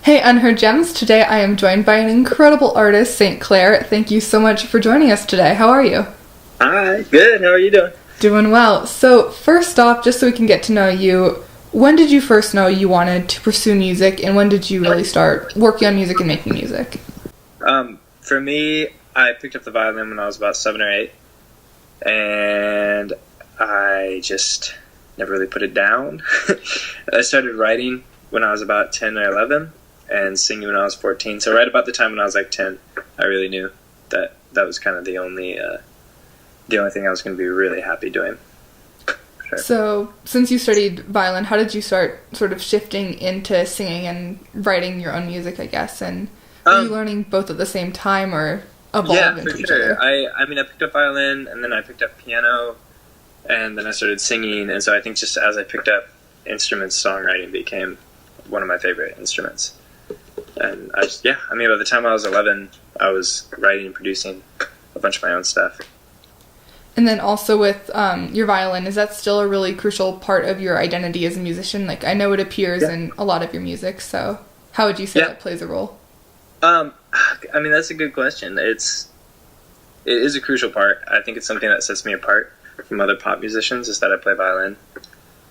Hey, Unheard Gems. Today I am joined by an incredible artist, St. Clair. Thank you so much for joining us today. How are you? Hi, good. How are you doing? Doing well. So, first off, just so we can get to know you, when did you first know you wanted to pursue music, and when did you really start working on music and making music? For me, I picked up the violin when I was about 7 or 8, and I just never really put it down. I started writing when I was about 10 or 11, and singing when I was 14. So right about the time when I was like 10, I really knew that was kind of the only thing I was going to be really happy doing. Sure. So, since you studied violin, how did you start sort of shifting into singing and writing your own music, I guess? And were you learning both at the same time or evolve into each other? I mean, I picked up violin, and then I picked up piano, and then I started singing. And so I think just as I picked up instruments, songwriting became one of my favorite instruments. And by the time I was 11, I was writing and producing a bunch of my own stuff. And then also with your violin, is that still a really crucial part of your identity as a musician? Like, I know it appears in a lot of your music, so how would you say that plays a role? I mean, that's a good question. It is a crucial part. I think it's something that sets me apart from other pop musicians, is that I play violin.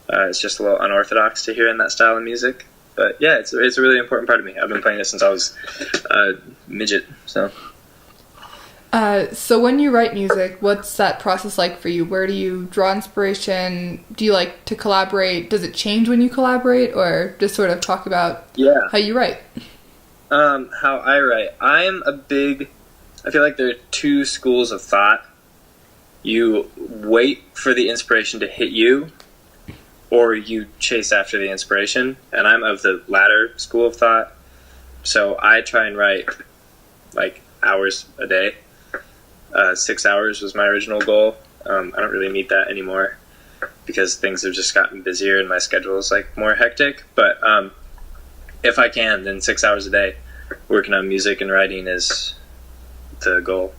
It's just a little unorthodox to hear in that style of music. But yeah, it's a really important part of me. I've been playing it since I was a midget. So when you write music, what's that process like for you? Where do you draw inspiration? Do you like to collaborate? Does it change when you collaborate, or just sort of talk about how you write? How I write. I feel like there are two schools of thought. You wait for the inspiration to hit you, or you chase after the inspiration, and I'm of the latter school of thought. So I try and write like hours a day. 6 hours was my original goal. I don't really meet that anymore because things have just gotten busier and my schedule is like more hectic. But if I can, then 6 hours a day working on music and writing is the goal.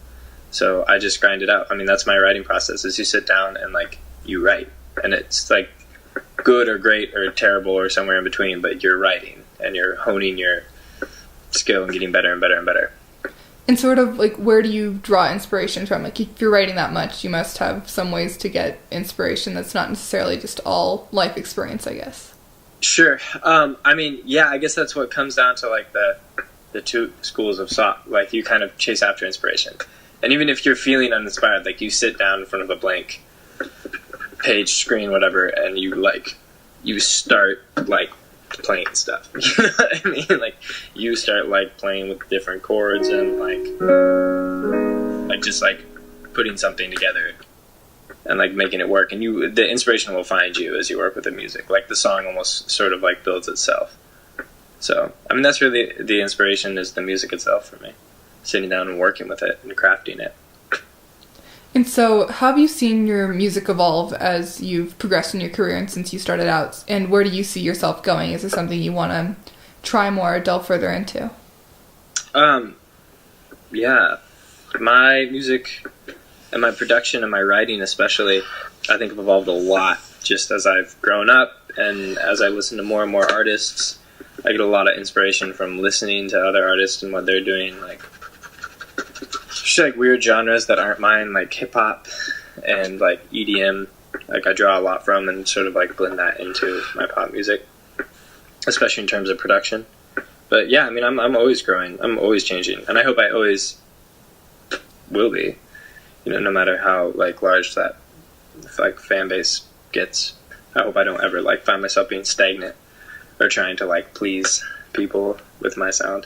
So I just grind it out. I mean, that's my writing process, is you sit down and like you write, and it's like good or great or terrible or somewhere in between, but you're writing and you're honing your skill and getting better and better and better. And sort of like, where do you draw inspiration from? Like, if you're writing that much, you must have some ways to get inspiration that's not necessarily just all life experience, I guess. Sure. I guess that's what comes down to like the two schools of thought. Like, you kind of chase after inspiration. And even if you're feeling uninspired, like, you sit down in front of a blank page, screen, whatever, and you start like playing stuff. You know what I mean? Like, you start like playing with different chords and like just like putting something together and like making it work, and the inspiration will find you as you work with the music. Like, the song almost sort of like builds itself. So I mean, that's really the inspiration, is the music itself for me, sitting down and working with it and crafting it. And so, how have you seen your music evolve as you've progressed in your career and since you started out? And where do you see yourself going? Is this something you want to try more or delve further into? My music and my production and my writing especially, I think have evolved a lot just as I've grown up, and as I listen to more and more artists. I get a lot of inspiration from listening to other artists and what they're doing, like just like weird genres that aren't mine, like hip-hop and like EDM. Like, I draw a lot from and sort of like blend that into my pop music, especially in terms of production. But yeah, I mean, I'm always growing, I'm always changing, and I hope I always will be, no matter how like large that like fan base gets. I hope I don't ever like find myself being stagnant or trying to like please people with my sound.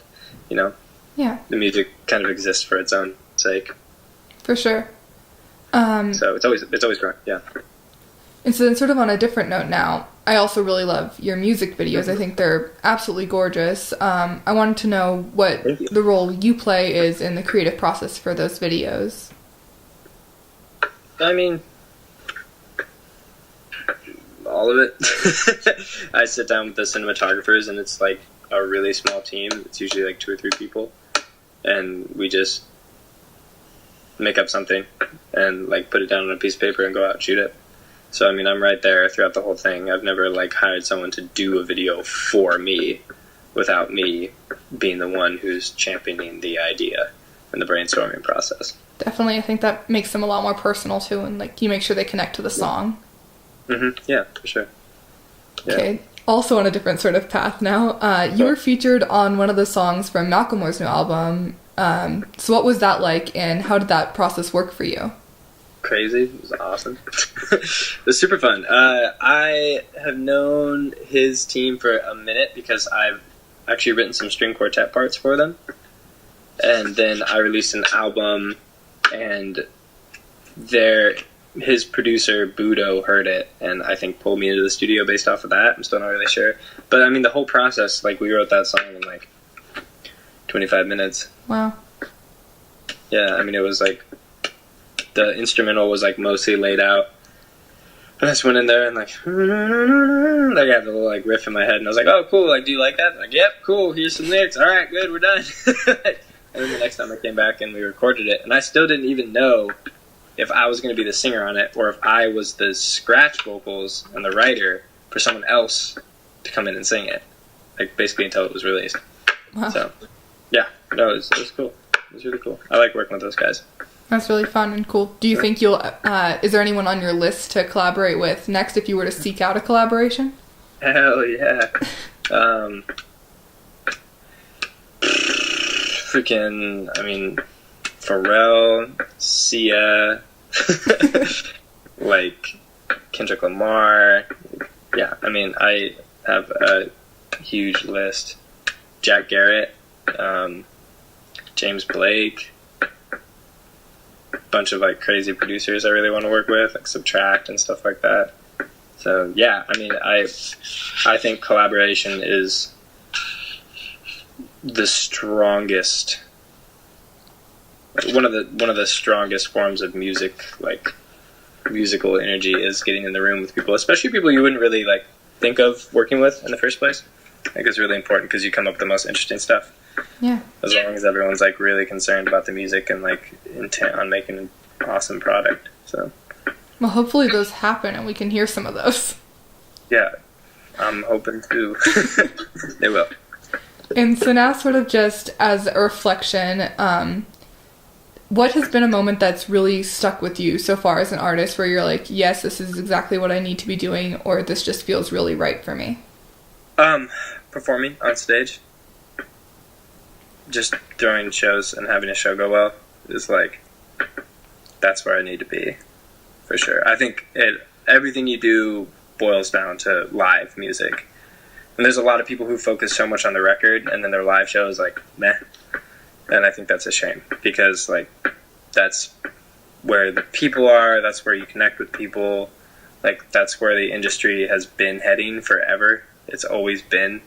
Yeah, the music kind of exists for its own sake. For sure. So it's always growing. Yeah. And so then, sort of on a different note now, I also really love your music videos. I think they're absolutely gorgeous. I wanted to know what the role you play is in the creative process for those videos. I mean, all of it. I sit down with the cinematographers, and it's like a really small team. It's usually like 2 or 3 people, and we just make up something and like put it down on a piece of paper and go out and shoot it. So I mean, I'm right there throughout the whole thing. I've never like hired someone to do a video for me without me being the one who's championing the idea in the brainstorming process. Definitely, I think that makes them a lot more personal too, and like you make sure they connect to the song. Yeah, for sure. Yeah. Okay, also on a different sort of path now. You were featured on one of the songs from Nakamura's new album. So what was that like, and how did that process work for you? Crazy. It was awesome. It was super fun. I have known his team for a minute because I've actually written some string quartet parts for them. And then I released an album, and his producer, Budo, heard it, and I think pulled me into the studio based off of that. I'm still not really sure. But, I mean, the whole process, like, we wrote that song in, like, 25 minutes. Wow. Yeah, I mean, it was, like, the instrumental was, like, mostly laid out. And I just went in there and, like, I had the little, like, riff in my head, and I was like, oh, cool, like, do you like that? Like, yep, cool, here's some lyrics. All right, good, we're done. And then the next time I came back and we recorded it, and I still didn't even know if I was going to be the singer on it or if I was the scratch vocals and the writer for someone else to come in and sing it, like basically until it was released. Wow. So, yeah, no, it was cool. It was really cool. I like working with those guys. That's really fun and cool. Do you think you'll, is there anyone on your list to collaborate with next if you were to seek out a collaboration? Hell yeah. Freaking, I mean, Pharrell, Sia, like Kendrick Lamar. Yeah, I mean, I have a huge list. Jack Garrett, James Blake, a bunch of like crazy producers I really want to work with, like Subtract and stuff like that. So yeah, I mean, I think collaboration is the strongest, one of the strongest forms of music, like musical energy, is getting in the room with people, especially people you wouldn't really like think of working with in the first place. I think it's really important because you come up with the most interesting stuff. Yeah. As long as everyone's like really concerned about the music and like intent on making an awesome product. So. Well, hopefully those happen and we can hear some of those. Yeah, I'm hoping to. They will. And so now, sort of just as a reflection, what has been a moment that's really stuck with you so far as an artist where you're like, yes, this is exactly what I need to be doing, or this just feels really right for me? Performing on stage. Just throwing shows and having a show go well is like, that's where I need to be, for sure. I think everything you do boils down to live music. And there's a lot of people who focus so much on the record, and then their live show is like, meh. And I think that's a shame, because like that's where the people are, that's where you connect with people, like that's where the industry has been heading forever. It's always been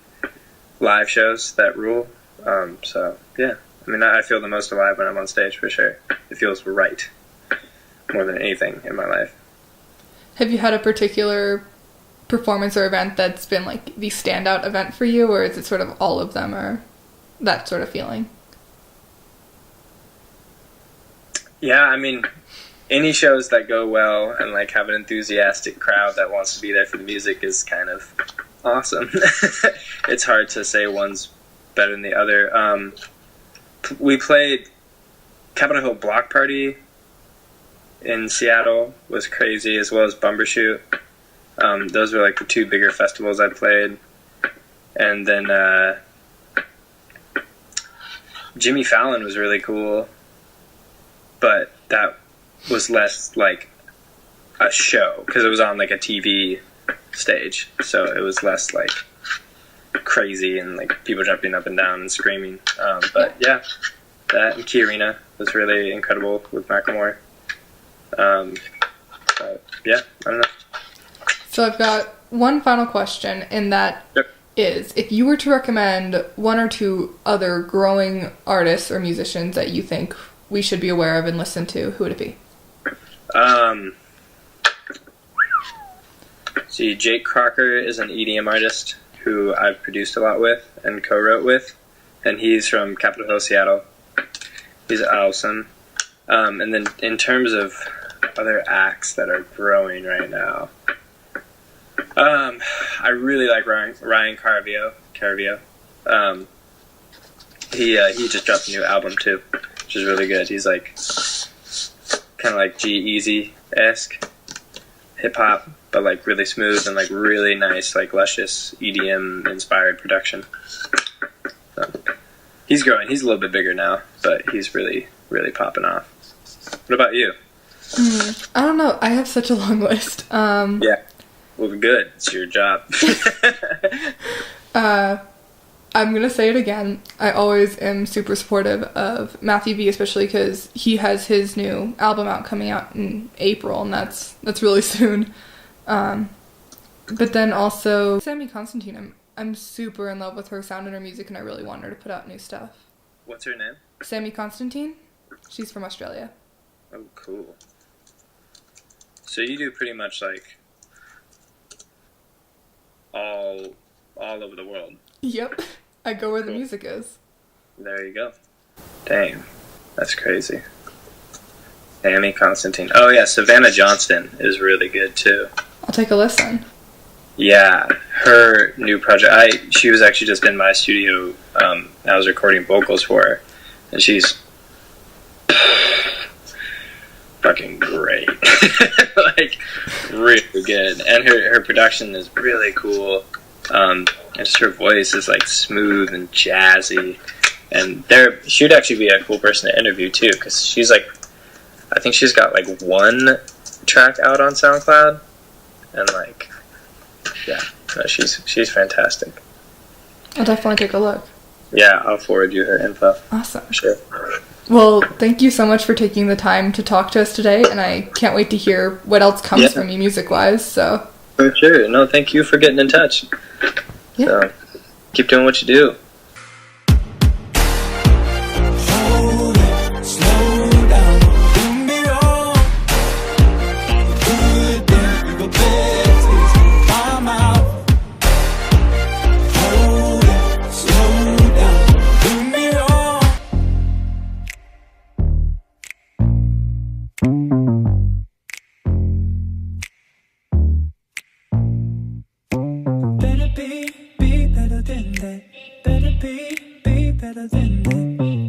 live shows that rule. So yeah, I mean, I feel the most alive when I'm on stage, for sure. It feels right more than anything in my life. Have you had a particular performance or event that's been like the standout event for you, or is it sort of all of them, or that sort of feeling? Yeah, I mean, any shows that go well and like have an enthusiastic crowd that wants to be there for the music is kind of awesome. It's hard to say one's better than the other. We played Capitol Hill Block Party in Seattle, was crazy, as well as Bumbershoot. Those were like the two bigger festivals I played. And then Jimmy Fallon was really cool, but that was less like a show because it was on like a TV stage, so it was less like crazy and like people jumping up and down and screaming. But yeah, that and Key Arena was really incredible with Nakamura. Yeah, I don't know. So I've got one final question, and that is, if you were to recommend one or two other growing artists or musicians that you think we should be aware of and listen to, who would it be? See, Jake Crocker is an EDM artist who I've produced a lot with and co-wrote with, and he's from Capitol Hill, Seattle. He's awesome. And then in terms of other acts that are growing right now, I really like Ryan Caravio. He just dropped a new album too, which is really good. He's like kind of like G-Eazy-esque hip hop, but like really smooth and like really nice, like luscious EDM inspired production. So, he's growing. He's a little bit bigger now, but he's really, really popping off. What about you? I don't know. I have such a long list. Yeah. Well, good. It's your job. I'm going to say it again. I always am super supportive of Matthew V, especially because he has his new album out coming out in April, and that's really soon. But then also Sammy Constantine. I'm super in love with her sound and her music, and I really want her to put out new stuff. What's her name? Sammy Constantine. She's from Australia. Oh, cool. So you do pretty much like all over the world. Yep. I go where the Cool. music is. There you go. Dang. That's crazy. Sammy Constantine. Oh yeah, Savannah Johnston is really good too. I'll take a listen. Yeah, her new project. She was actually just in my studio. I was recording vocals for her, and she's fucking great. Like really good, and her production is really cool. And just her voice is like smooth and jazzy, and she'd actually be a cool person to interview too, because she's like, I think she's got like one track out on SoundCloud, and like, yeah, no, she's fantastic. I'll definitely take a look. Yeah, I'll forward you her info. Awesome. Sure. Well, thank you so much for taking the time to talk to us today, and I can't wait to hear what else comes from you music-wise, so. For sure. No, thank you for getting in touch. Yeah. So, keep doing what you do. Better be better than that. Better be better than that.